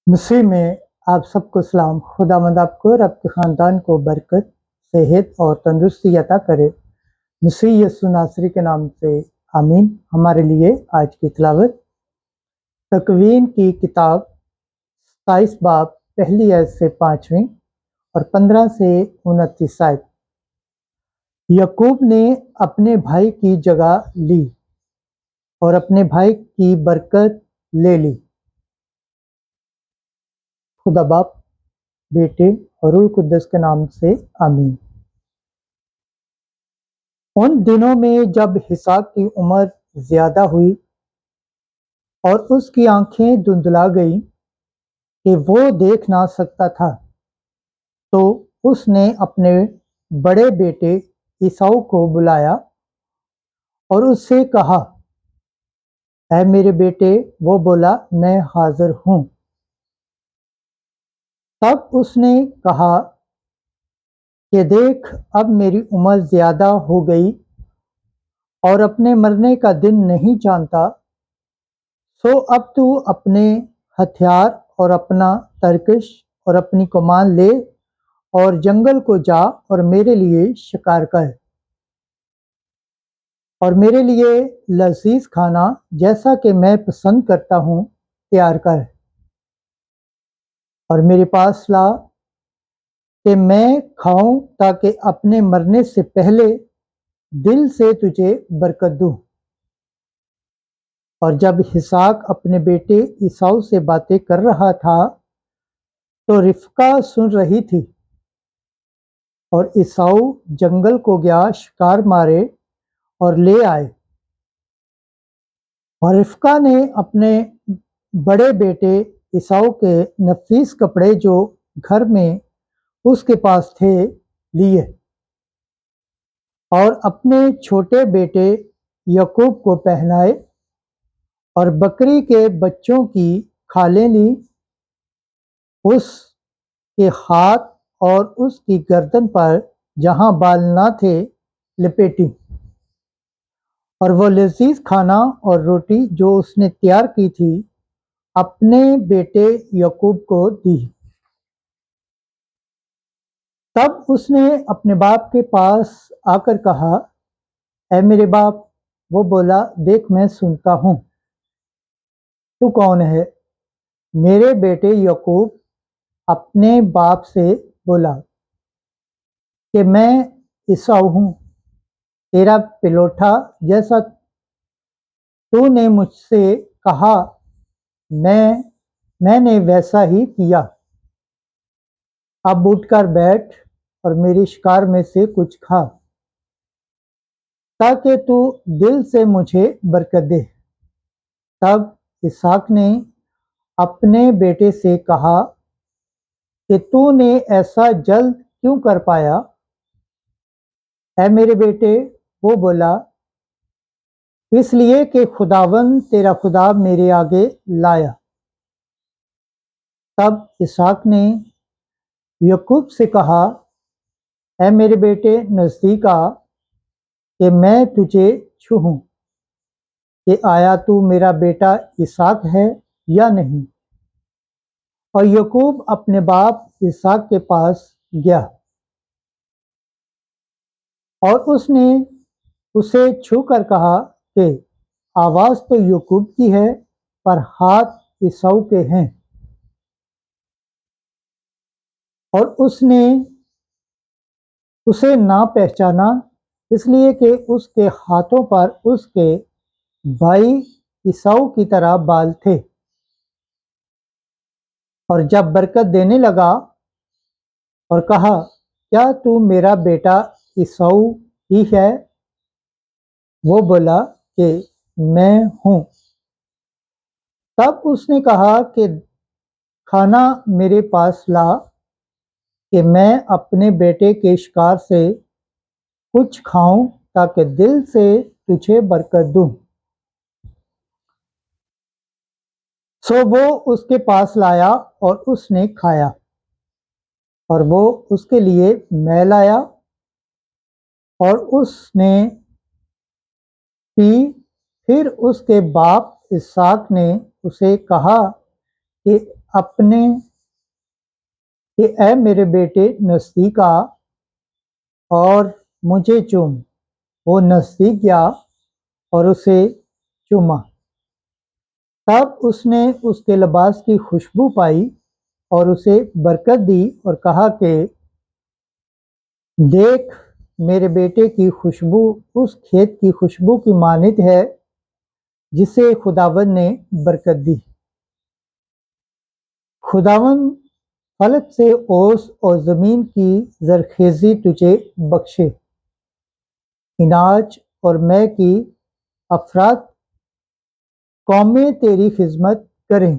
मसीह में आप सबको सलाम। खुदावंद आपको और आपके ख़ानदान को बरकत, सेहत और तंदुरुस्ती अता करे। मसीह यीशु नासरी के नाम से आमीन। हमारे लिए आज की तिलावत तकवीन की किताब 27 बाब पहली आयत से 5वीं और 15 से 29 आयत। यकूब ने अपने भाई की जगह ली और अपने भाई की बरकत ले ली। खुदा बाप, बेटे और रूह कुद्दस के नाम से आमीन। उन दिनों में जब इसहाक की उम्र ज्यादा हुई और उसकी आंखें धुंधला गई कि वो देख ना सकता था, तो उसने अपने बड़े बेटे ईसाऊ को बुलाया और उससे कहा, ऐ मेरे बेटे। वो बोला, मैं हाजिर हूँ। तब उसने कहा कि देख, अब मेरी उम्र ज्यादा हो गई और अपने मरने का दिन नहीं जानता, सो अब तू अपने हथियार और अपना तरकश और अपनी कमान ले और जंगल को जा और मेरे लिए शिकार कर और मेरे लिए लजीज खाना जैसा कि मैं पसंद करता हूँ तैयार कर और मेरे पास ला कि मैं खाऊं, ताकि अपने मरने से पहले दिल से तुझे बरकत दूं। और जब इसहाक अपने बेटे ईसाऊ से बातें कर रहा था, तो रिफका सुन रही थी। और ईसाऊ जंगल को गया शिकार मारे और ले आए। और रिफका ने अपने बड़े बेटे ईसाऊ के नफीस कपड़े जो घर में उसके पास थे लिए और अपने छोटे बेटे यकूब को पहनाए और बकरी के बच्चों की खालें ली, उसके हाथ और उसकी गर्दन पर जहां बाल न थे लपेटी और वो लजीज खाना और रोटी जो उसने तैयार की थी अपने बेटे यकूब को दी। तब उसने अपने बाप के पास आकर कहा, ऐ मेरे बाप। वो बोला, देख, मैं सुनता हूँ। तू कौन है? मेरे बेटे यकूब अपने बाप से बोला कि मैं ईसाऊ हूँ, तेरा पिलोठा। जैसा तूने मुझसे कहा मैंने वैसा ही किया। अब उठकर बैठ और मेरे शिकार में से कुछ खा, ताकि तू दिल से मुझे बरकत दे। तब इसहाक ने अपने बेटे से कहा कि तूने ऐसा जल्द क्यों कर पाया? ऐ मेरे बेटे। वो बोला, इसलिए कि खुदावन तेरा खुदा मेरे आगे लाया। तब इसहाक ने यकूब से कहा, ऐ मेरे बेटे, नज़दीक आ कि मैं तुझे छूऊं कि आया तू मेरा बेटा इसहाक है या नहीं। और यकूब अपने बाप इसहाक के पास गया और उसने उसे छू कर कहा कि आवाज़ तो यकूब की है, पर हाथ ईसाऊ के हैं। और उसने उसे ना पहचाना, इसलिए कि उसके हाथों पर उसके भाई ईसाऊ की तरह बाल थे। और जब बरकत देने लगा और कहा, क्या तू मेरा बेटा ईसाऊ ही है? वो बोला कि मैं हूँ। तब उसने कहा कि खाना मेरे पास ला कि मैं अपने बेटे के शिकार से कुछ खाऊं, ताकि दिल से तुझे बरकत दूं। सो वो उसके पास लाया और उसने खाया। और वो उसके लिए मैं लाया और उसने पी। फिर उसके बाप इसहाक ने उसे कहा कि अपने कि ऐ मेरे बेटे नज़दीक आ और मुझे चूम। वो नज़दीक गया और उसे चूमा। तब उसने उसके लिबास की खुशबू पाई और उसे बरकत दी और कहा कि देख, मेरे बेटे की खुशबू उस खेत की खुशबू की मानित है जिसे खुदावन ने बरकत दी। खुदावन फलक से ओस और ज़मीन की जरखेज़ी तुझे बख्शे। इनाज और मैं की अफराद कौमें तेरी खिदमत करें।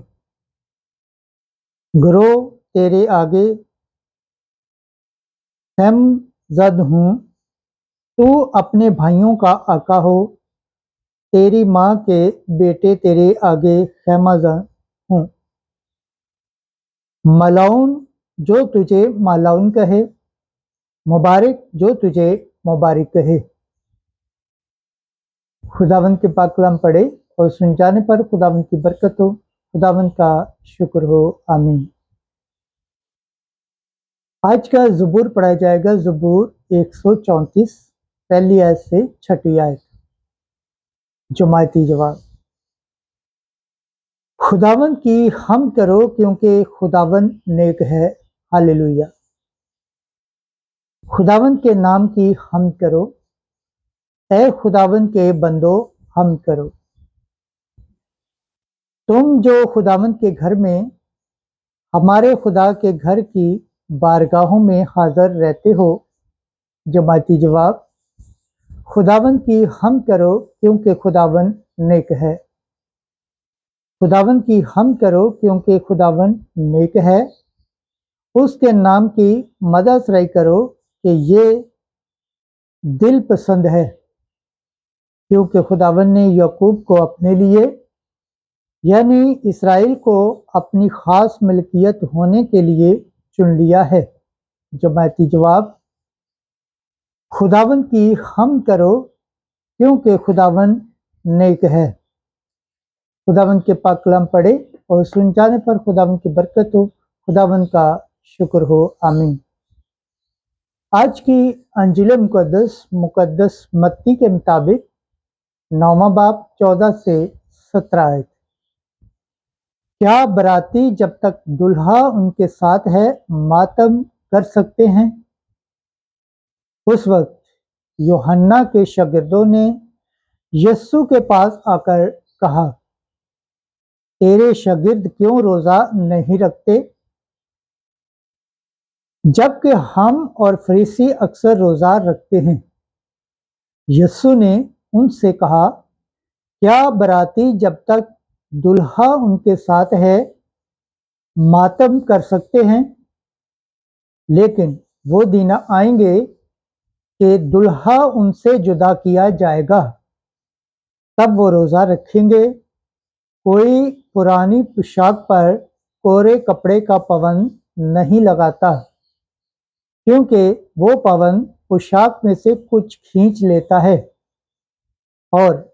ग्रोह तेरे आगे खैमज़द हूँ। तू अपने भाइयों का आका हो। तेरी माँ के बेटे तेरे आगे खैमज़द हूँ। मलाउन जो तुझे मालाउन कहे, मुबारक जो तुझे मुबारक कहे। खुदावंद के पाक कलाम पढ़े और सुन जाने पर खुदावंद की बरकत हो। खुदावंद का शुक्र हो। आमीन। आज का ज़बूर पढ़ा जाएगा, ज़बूर 134 पहली आयत से छठी आयत। जमायती जवाब। खुदावंद की हम करो क्योंकि खुदावंद नेक है। हालेलुया। खुदावंद के नाम की हम करो। ऐ खुदावंद के बंदो हम करो। तुम जो खुदावंद के घर में, हमारे खुदा के घर की बारगाहों में हाजिर रहते हो। जमाती जवाब। खुदावंद की हम करो क्योंकि खुदावंद नेक है। खुदावंद की हम करो क्योंकि खुदावंद नेक है। उसके नाम की मदद करो कि ये दिल पसंद है। क्योंकि खुदावंद ने याकूब को अपने लिए यानी इसराइल को अपनी खास मिल्कियत होने के लिए चुन लिया है। जमाती जवाब। खुदावंद की हम करो क्योंकि खुदावंद नेक है। खुदावंद के पाक कलाम पढ़े और सुन जाने पर खुदावंद की बरकत हो। खुदावंद का शुक्र हो। आमीन। आज की अंजिल मुकद्दस मत्ती के मुताबिक 9वां बाब 14 से 17 आयत। क्या बराती जब तक दुल्हा उनके साथ है मातम कर सकते हैं? उस वक्त यूहन्ना के शागिर्दों ने यीशु के पास आकर कहा, तेरे शागिर्द क्यों रोजा नहीं रखते, जबकि हम और फरीसी अक्सर रोजा रखते हैं? यीशु ने उनसे कहा, क्या बराती जब तक दुल्हा उनके साथ है मातम कर सकते हैं? लेकिन वो दिन आएंगे कि दुल्हा उनसे जुदा किया जाएगा, तब वो रोजा रखेंगे। कोई पुरानी पोशाक पर कोरे कपड़े का पाबंद नहीं लगाता, क्योंकि वो पाबंद पोशाक में से कुछ खींच लेता है और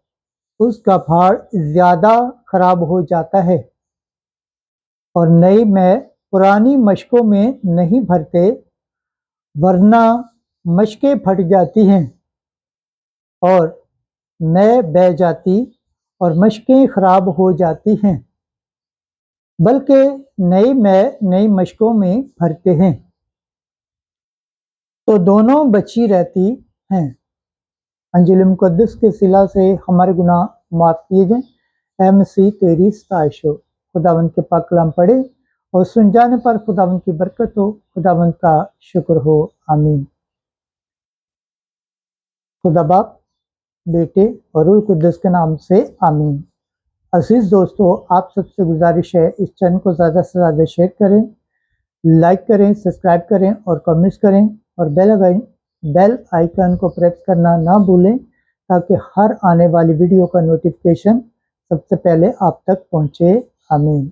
उसका फाड़ ज्यादा खराब हो जाता है। और नई मैं पुरानी मशकों में नहीं भरते, वरना मशकें फट जाती हैं और मैं बह जाती और मशकें खराब हो जाती हैं, बल्कि नई मैं नई मशकों में भरते हैं, तो दोनों बची रहती हैं। अंजिल मुकद्दस के सिला से हमारे गुनाह माफ किए जाएं। ऐ मसीह तेरी सताइश हो। खुदावंद के पाक कलाम पढ़े और सुन जाने पर खुदावंद की बरकत हो। खुदावंद का शुक्र हो। आमीन। खुदा बाप, बेटे और रूह कुद्दस के नाम से आमीन। अजीज दोस्तों, आप सबसे गुजारिश है इस चैनल को ज़्यादा से ज़्यादा शेयर करें, लाइक करें, सब्सक्राइब करें और कमेंट्स करें और बेल आइकन को प्रेस करना ना भूलें, ताकि हर आने वाली वीडियो का नोटिफिकेशन सबसे पहले आप तक पहुंचे। आमीन।